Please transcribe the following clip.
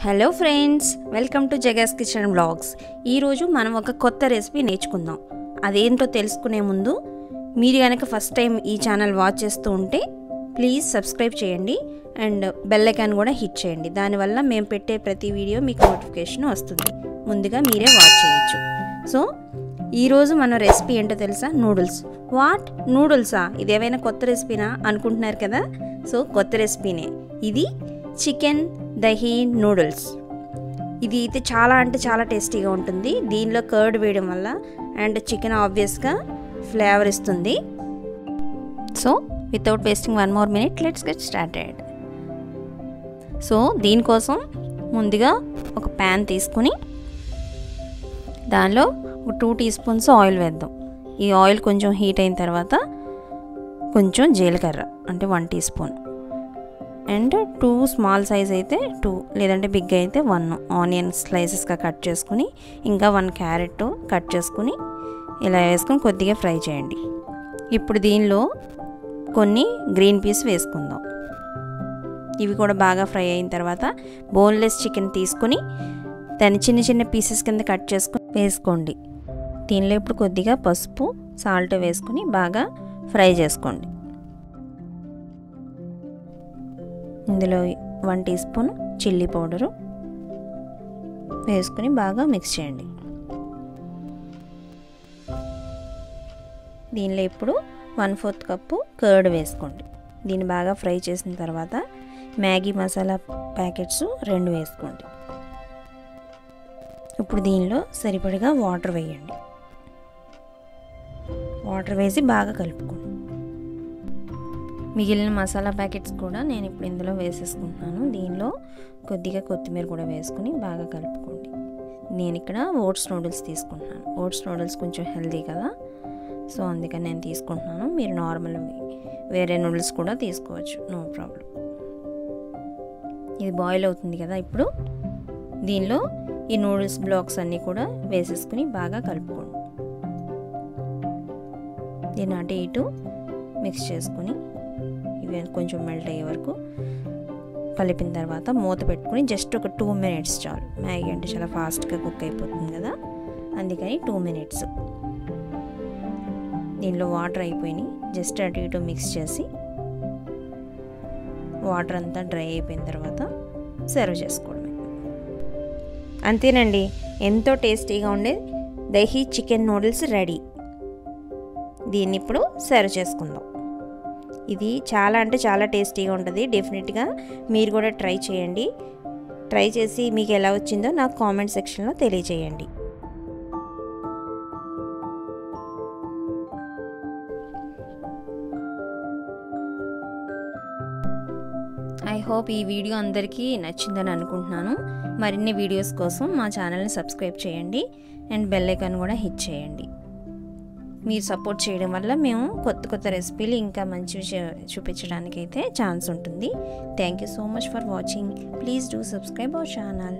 Hello friends, welcome to Jagan kitchen vlogs. ఈరోజు మనం ఒక కొత్త రెసిపీ నేర్చుకుందాం. అదేంటో తెలుసుకునే ముందు మీరు కనుక ఫస్ట్ టైం ఈ ఛానల్ వాచ్ చేస్తూ ఉంటే ప్లీజ్ సబ్స్క్రైబ్ చేయండి అండ్ బెల్ ఐకాన్ కూడా హిట్ చేయండి. దానివల్ల మేము పెట్టే ప్రతి వీడియో మీకు నోటిఫికేషన్ వస్తుంది. ముందుగా మీరే వాచ్ చేయొచ్చు. సో ఈరోజు మన రెసిపీ ఏంటో తెలుసా? నూడిల్స్. వాట్, నూడిల్సా? ఇదేమైనా కొత్త రెసిపీనా అనుకుంటున్నారు కదా? సో కొత్త రెసిపీనే ఇది. Chicken dahi noodles. ఇది అయితే చాలా అంటే చాలా టేస్టీగా ఉంటుంది. దీనిలో కర్డ్ వేయడం వల్ల అండ్ చికెన్ ఆబ్వియస్గా ఫ్లేవర్ ఇస్తుంది. So without wasting one more minute, let's get started. So దీనికోసం ముందుగా ఒక ప్యాన్ తీసుకుని దానిలో ఒక 2 టీ స్పూన్స్ ఆయిల్ వేద్దాం. ఈ ఆయిల్ కొంచెం హీట్ అయిన తర్వాత కొంచెం జీలకర్ర అంటే 1 teaspoon and 2 small size అయితే 2, లేదంటే బిగ్ అయితే 1 ఆనియన్ స్లైసెస్గా కట్ చేసుకుని, ఇంకా 1 క్యారెట్ కట్ చేసుకుని ఇలా వేసుకొని కొద్దిగా ఫ్రై చేయండి. ఇప్పుడు దీనిలో కొన్ని గ్రీన్ పీస్ వేసుకుందాం. ఇవి కూడా బాగా ఫ్రై అయిన తర్వాత బోన్లెస్ చికెన్ తీసుకుని దాన్ని చిన్న చిన్న పీసెస్ కింద కట్ చేసుకుని వేసుకోండి. దీనిలో ఇప్పుడు కొద్దిగా పసుపు, సాల్ట్ వేసుకుని బాగా ఫ్రై చేసుకోండి. ఇందులో 1 టీ స్పూన్ చిల్లీ పౌడరు వేసుకుని బాగా మిక్స్ చేయండి. దీనిలో ఇప్పుడు 1/4 కప్పు కర్డ్ వేసుకోండి. దీన్ని బాగా ఫ్రై చేసిన తర్వాత మ్యాగీ మసాలా ప్యాకెట్స్ 2 వేసుకోండి. ఇప్పుడు దీనిలో సరిపడగా వాటర్ వేయండి. వాటర్ వేసి బాగా కలుపుకోండి. మిగిలిన మసాలా ప్యాకెట్స్ కూడా నేను ఇప్పుడు ఇందులో వేసేసుకుంటున్నాను. దీనిలో కొద్దిగా కొత్తిమీర కూడా వేసుకుని బాగా కలుపుకోండి. నేను ఇక్కడ ఓట్స్ నూడిల్స్ తీసుకుంటున్నాను. ఓట్స్ నూడిల్స్ కొంచెం హెల్తీ కదా, సో అందుకని నేను తీసుకుంటున్నాను. మీరు నార్మల్ వేరే నూడిల్స్ కూడా తీసుకోవచ్చు, నో ప్రాబ్లం. ఇది బాయిల్ అవుతుంది కదా. ఇప్పుడు దీనిలో ఈ నూడిల్స్ బ్లాక్స్ అన్నీ కూడా వేసేసుకుని బాగా కలుపుకోండి. దీన్ని అటు ఇటు మిక్స్ చేసుకుని ఇవి కొంచెం మెల్ట్ అయ్యే వరకు కలిపిన తర్వాత మూత పెట్టుకుని జస్ట్ ఒక 2 మినిట్స్ చాలు. మ్యాగీ అంటే చాలా ఫాస్ట్గా కుక్ అయిపోతుంది కదా, అందుకని 2 మినిట్స్. దీనిలో వాటర్ అయిపోయినాయి. జస్ట్ అటు ఇటు మిక్స్ చేసి వాటర్ అంతా డ్రై అయిపోయిన తర్వాత సర్వ్ చేసుకోవడమే. అంతేనండి, ఎంతో టేస్టీగా ఉండే దహీ చికెన్ నూడిల్స్ రెడీ. దీన్ని ఇప్పుడు సర్వ్ చేసుకుందాం. ఇది చాలా అంటే చాలా టేస్టీగా ఉంటుంది. డెఫినెట్గా మీరు కూడా ట్రై చేయండి. ట్రై చేసి మీకు ఎలా వచ్చిందో నాకు కామెంట్ సెక్షన్లో తెలియజేయండి. ఐ హోప్ ఈ వీడియో అందరికీ నచ్చిందని అనుకుంటున్నాను. మరిన్ని వీడియోస్ కోసం మా ఛానల్ని సబ్స్క్రైబ్ చేయండి అండ్ బెల్ ఐకాన్ కూడా హిట్ చేయండి. మీరు సపోర్ట్ చేయడం వల్ల మేము కొత్త రెసిపీలు ఇంకా మంచివి చూపించడానికి అయితే ఛాన్స్ ఉంటుంది. Thank you so much for watching. Please do subscribe our channel.